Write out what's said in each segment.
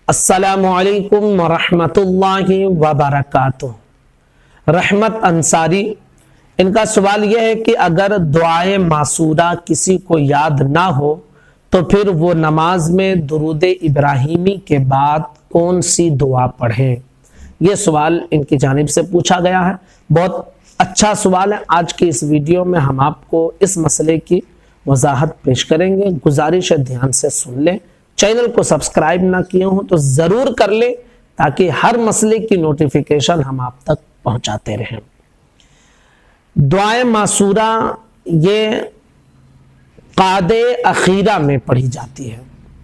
अस्सलामु अलैकुम वरहमतुल्लाहि वबरकातुह। रहमत अंसारी, इनका सवाल यह है कि अगर दुआए मासूरा किसी को याद ना हो तो फिर वो नमाज में दुरूद इब्राहिमी के बाद कौन सी दुआ पढ़ें। ये सवाल इनकी जानिब से पूछा गया है। बहुत अच्छा सवाल है। आज की इस वीडियो में हम आपको इस मसले की वजाहत पेश करेंगे। गुजारिश है ध्यान से सुन लें। चैनल को सब्सक्राइब ना किए हो तो ज़रूर कर लें ताकि हर मसले की नोटिफिकेशन हम आप तक पहुंचाते रहें। दुआए मासूरा ये क़ादे अखीरा में पढ़ी जाती है,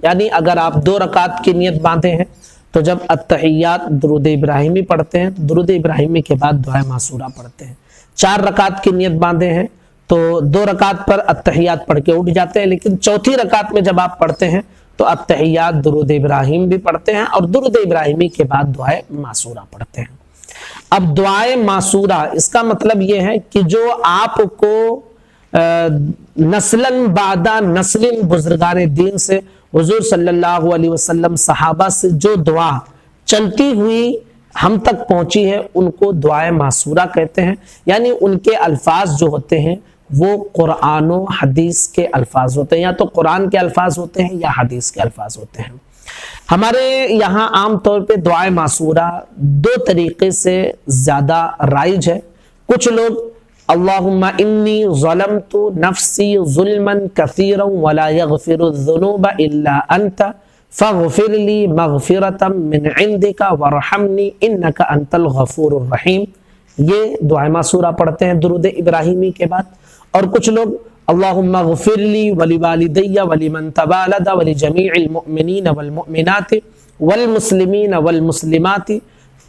यानी अगर आप 2 रकात की नियत बांधे हैं तो जब अत्तहियात दुरूद इब्राहिमी पढ़ते हैं, दुरूद इब्राहिमी के बाद दुआए मासूरा पढ़ते हैं। 4 रकात की नियत बांधे हैं तो 2 रकात पर अत्तहियात पढ़ के उठ जाते हैं, लेकिन चौथी रकात में जब आप पढ़ते हैं तो अत्तहियात दुरूद इब्राहिम भी पढ़ते हैं और दुरूद इब्राहिमी के बाद दुआए मासूरा पढ़ते हैं। अब दुआए मासूरा इसका मतलब यह है कि जो आपको नस्लन बादा नस्लिन बुजुर्गाने दीन से हुजूर सल्लल्लाहु अलैहि वसल्लम सहाबा से जो दुआ चलती हुई हम तक पहुंची है उनको दुआए मासूरा कहते हैं। यानी उनके अल्फाज जो होते हैं वो कुरान और हदीस के अल्फाज होते हैं, या तो कुरान के अल्फाज होते हैं या हदीस के अल्फाज होते हैं। हमारे यहाँ आम तौर पे दुआए मासूरा 2 तरीके से ज़्यादा राइज है। कुछ लोग अल्लाहुम्मा इन्नी ज़लमतु नफ्सी ज़ुल्मन कसीरन वला यग़फिरुज़्ज़ुनूबा इल्ला अंता फ़ग़फ़िरली मग़फ़िरतम मिन इंदिका वरहमनी इन्नका अंतल गफ़ूरुर रहीम। ये दुआए मासूरा पढ़ते हैं दुरूद इब्राहिमी के बाद। और कुछ लोग अल्लाहुम्मा ग़फ़िरली वली वालिदैया वली मन तबालदा वली जमीइल मुअमिनीन वल मुअमिनाति वल मुस्लिमीन वल मुस्लिमाति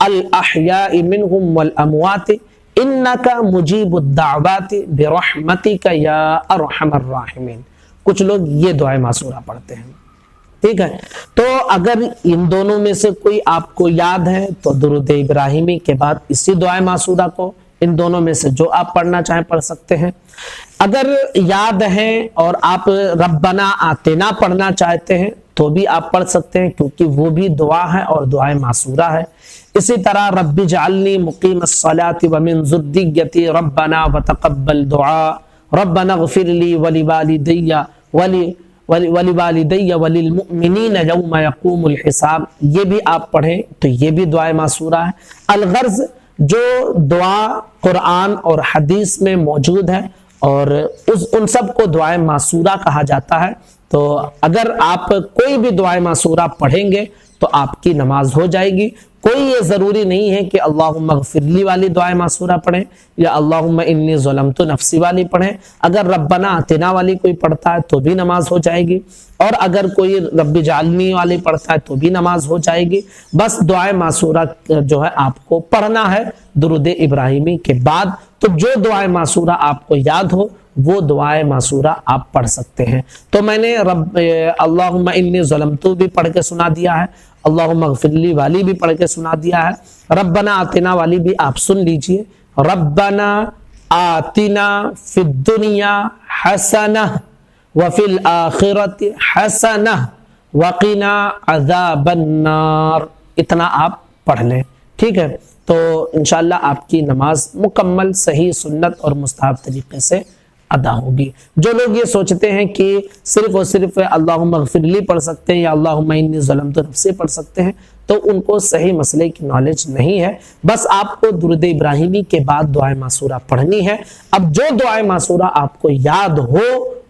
अल अहयाइ मिनहुम वल अमवाति इन्नका मुजीबुद दाअवाति बिरहमतिका या अरहमर राहिमीन। कुछ लोग ये दुआए मासूरा पढ़ते हैं। ठीक है, तो अगर इन दोनों में से कोई आपको याद है तो दुरूद इब्राहिमी के बाद इसी दुआए मासूरा को इन दोनों में से जो आप पढ़ना चाहें पढ़ सकते हैं। अगर याद है और आप रब्बना आतिना पढ़ना चाहते हैं तो भी आप पढ़ सकते हैं, क्योंकि वो भी दुआ है और दुआए मासूरा है। इसी तरह रब्बी जअलनी मुकीमस्सलाति व मिन ज़ुर्रिय्यती रब्बना व तक़ब्बल दुआ रब्बना ग़फ़िरली वली वालिदैया वलिल मुअमिनीन यौम यक़ूमुल हिसाब, ये भी आप पढ़ें तो ये भी दुआए मासूरा है। अलगर्ज़ जो दुआ कुरान और हदीस में मौजूद है और उन सब को दुआए मासूरा कहा जाता है। तो अगर आप कोई भी दुआए मासूरा पढ़ेंगे तो आपकी नमाज हो जाएगी। कोई ये ज़रूरी नहीं है कि अल्लाहुम्मा ग़फ़िरली वाली दुआए मासूरा पढ़ें या अल्लाहुम्मा इन्नी ज़लमतु नफ्सी वाली पढ़ें। अगर रब्बना आतिना वाली कोई पढ़ता है तो भी नमाज हो जाएगी, और अगर कोई रब्बी जालनी वाली पढ़ता है तो भी नमाज हो जाएगी। बस दुआए मासूरा जो है आपको पढ़ना है दुरूद इब्राहिमी के बाद। तो जो दुआए मासूरा आपको याद हो वो दुआए मासूरा आप पढ़ सकते हैं। तो मैंने अल्लाहुम्मा इन्नी ज़लमतु भी पढ़ के सुना दिया है, अल्लाहुम्मा ग़फ़िरली वाली भी पढ़ के सुना दिया है, रब्बना आतिना वाली भी आप सुन लीजिए। रब्बना आतिना फिद दुनिया हसनह व फिल आखिरति हसनह वक़िना अज़ाबन नार, इतना आप पढ़ लें। ठीक है, तो इंशाअल्लाह आपकी नमाज मुकम्मल सही सुन्नत और मुस्तहब तरीके से अदा होगी। जो लोग ये सोचते हैं कि सिर्फ और सिर्फ अल्लाहुम्मा ग़फ़िरली पढ़ सकते हैं या अल्लाहुम्मा इन्नी ज़लमतु नफ्सी पढ़ सकते हैं तो उनको सही मसले की नॉलेज नहीं है। बस आपको दुरूद इब्राहिमी के बाद दुआए मासूरा पढ़नी है। अब जो दुआए मासूरा आपको याद हो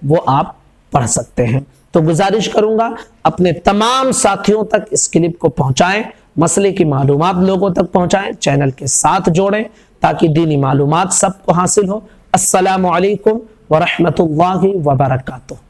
वो आप पढ़ सकते हैं। तो गुजारिश करूंगा अपने तमाम साथियों तक इस क्लिप को पहुंचाएं, मसले की मालूमात लोगों तक पहुंचाएं, चैनल के साथ जोड़ें ताकि दीनी मालूमात सबको हासिल हो। अस्सलामु अलैकुम व रहमतुल्लाहि व बरकातुहू।